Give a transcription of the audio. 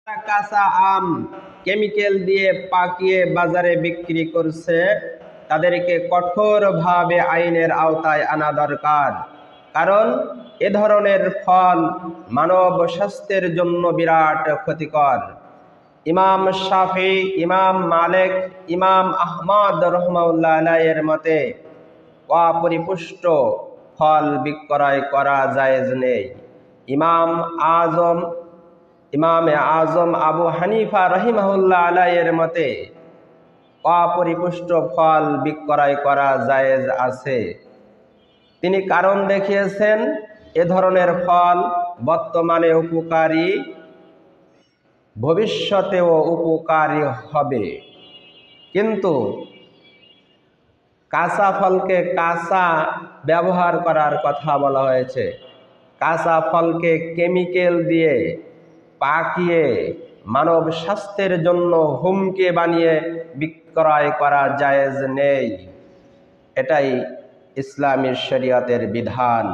কাঁচা আম কেমিক্যাল দিয়ে পাকিয়ে বাজারে বিক্রি করছে, তাদেরকে কঠোরভাবে আইনের আওতায় আনা দরকার। কারণ এ ধরনের ফল মানব স্বাস্থ্যের জন্য বিরাট ক্ষতিকর। ইমাম শাফি, ইমাম মালিক, ইমাম আহমদ রহমাতুল্লাহ আলাইহির মতে অপরিপুষ্ট ফল বিক্রয় করা জায়েজ নেই। ইমামে আজম আবু হানিফা রাহিমাহুল্লাহ আলাইহির মতে অপরিপুষ্ট ফল বিক্রয় করা জায়েজ আছে। তিনি কারণ দেখিয়েছেন, এ ধরনের ফল বর্তমানে উপকারী, ভবিষ্যতেও উপকারী হবে। কিন্তু কাঁচা ফলকে কাঁচা ব্যবহার করার কথা বলা হয়েছে। কাঁচা ফলকে কেমিক্যাল দিয়ে পাকিয়ে মানব স্বাস্থ্যের জন্য হুমকি বানিয়ে বিক্রয় করা জায়েজ নেই। এটাই ইসলামী শরীয়তের বিধান।